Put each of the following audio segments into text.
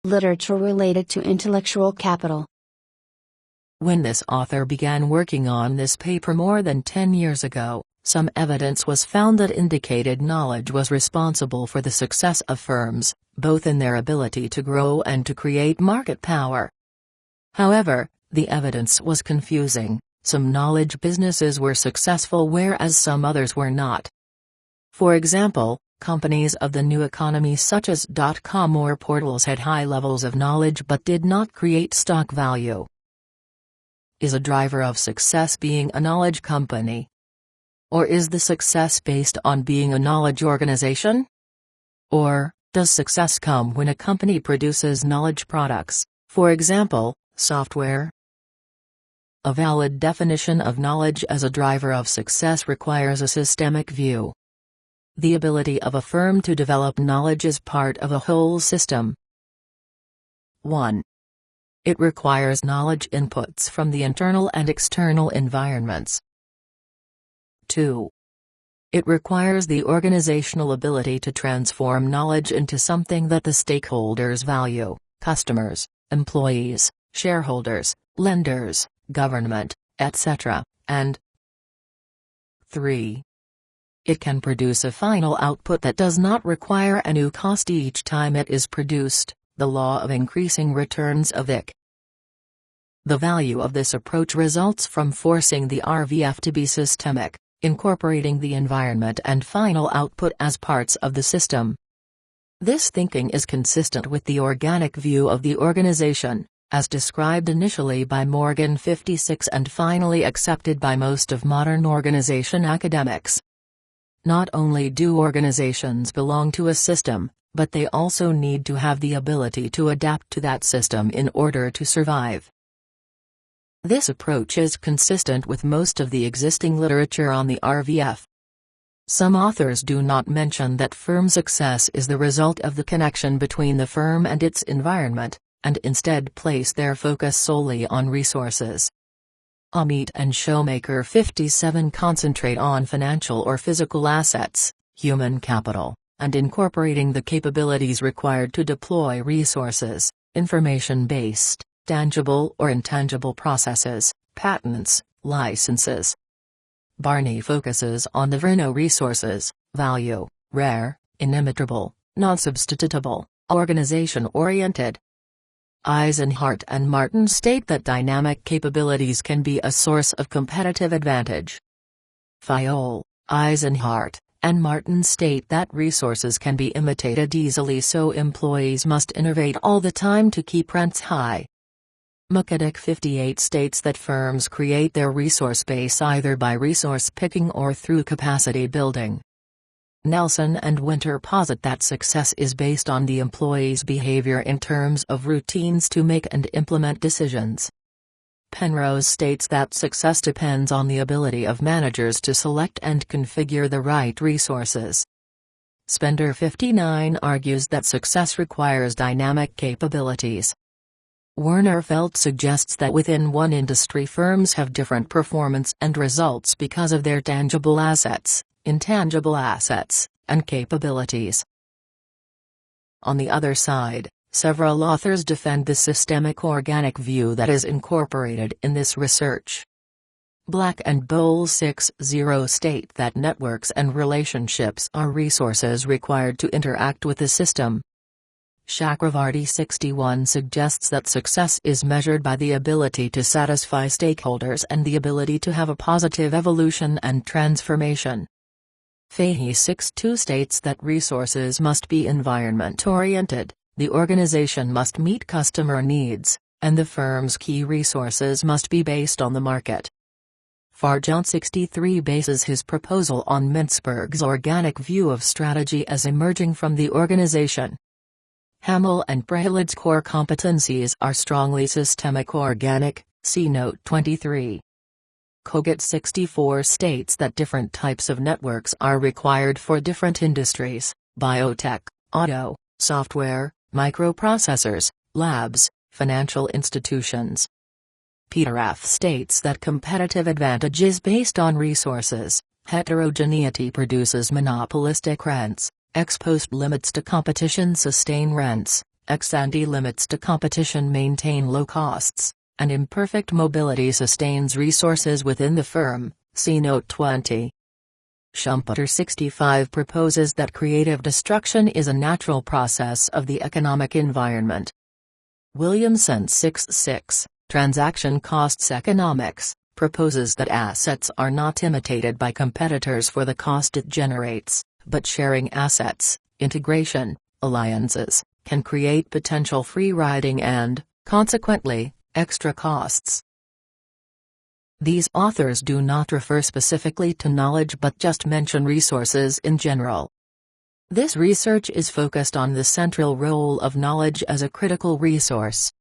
Literature related to intellectual capital. When this author began working on this paper more than 10 years ago, some evidence was found that indicated knowledge was responsible for the success of firms, both in their ability to grow and to create market power. However, the evidence was confusing. Some knowledge businesses were successful whereas some others were not. For example, companies of the new economy such as .com or portals had high levels of knowledge but did not create stock value. Is a driver of success being a knowledge company? Or is the success based on being a knowledge organization? Or, does success come when a company produces knowledge products, for example, software? A valid definition of knowledge as a driver of success requires a systemic view. The ability of a firm to develop knowledge is part of a whole system. 1. It requires knowledge inputs from the internal and external environments. 2. It requires the organizational ability to transform knowledge into something that the stakeholders value: customers, employees, shareholders, lenders, government, etc., and 3. It can produce a final output that does not require a new cost each time it is produced, the law of increasing returns of IC. The value of this approach results from forcing the RVF to be systemic, incorporating the environment and final output as parts of the system. This thinking is consistent with the organic view of the organization, as described initially by Morgan 56 and finally accepted by most of modern organization academics. Not only do organizations belong to a system, but they also need to have the ability to adapt to that system in order to survive. This approach is consistent with most of the existing literature on the RVF. Some authors do not mention that firm success is the result of the connection between the firm and its environment, and instead place their focus solely on resources. Amit and Showmaker 57 concentrate on financial or physical assets, human capital, and incorporating the capabilities required to deploy resources, information-based, tangible or intangible processes, patents, licenses. Barney focuses on the Verno resources: value, rare, inimitable, non-substitutable, organization-oriented. Eisenhart and Martin state that dynamic capabilities can be a source of competitive advantage. Fayol, Eisenhart, and Martin state that resources can be imitated easily, so employees must innovate all the time to keep rents high. Mukadek 58 states that firms create their resource base either by resource picking or through capacity building. Nelson and Winter posit that success is based on the employee's behavior in terms of routines to make and implement decisions. Penrose states that success depends on the ability of managers to select and configure the right resources. Spender 59 argues that success requires dynamic capabilities. Werner Felt suggests that within one industry firms have different performance and results because of their tangible assets, intangible assets, and capabilities. On the other side, several authors defend the systemic organic view that is incorporated in this research. Black and Bowl 60 state that networks and relationships are resources required to interact with the system. Chakravarty 61 suggests that success is measured by the ability to satisfy stakeholders and the ability to have a positive evolution and transformation. Fahey 62 states that resources must be environment-oriented, the organization must meet customer needs, and the firm's key resources must be based on the market. Farjant 63 bases his proposal on Mintzberg's organic view of strategy as emerging from the organization. Hamill and Prahalad's core competencies are strongly systemic organic, see Note 23. Kogut 64 states that different types of networks are required for different industries: biotech, auto, software, microprocessors, labs, financial institutions. Peter F. states that competitive advantage is based on resources, heterogeneity produces monopolistic rents, ex post limits to competition sustain rents, Ex-ante limits to competition maintain low costs, and imperfect mobility sustains resources within the firm, see Note 20. Schumpeter 65 proposes that creative destruction is a natural process of the economic environment. Williamson 66, Transaction Costs Economics, proposes that assets are not imitated by competitors for the cost it generates, but sharing assets, integration, alliances, can create potential free riding and, consequently, extra costs. These authors do not refer specifically to knowledge but just mention resources in general. This research is focused on the central role of knowledge as a critical resource.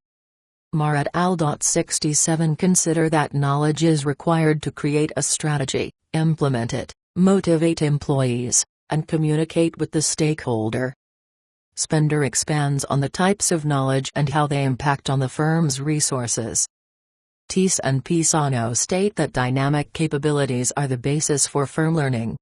Marr et al. 67 consider that knowledge is required to create a strategy, implement it, motivate employees, and communicate with the stakeholder. Spender expands on the types of knowledge and how they impact on the firm's resources. Thies and Pisano state that dynamic capabilities are the basis for firm learning,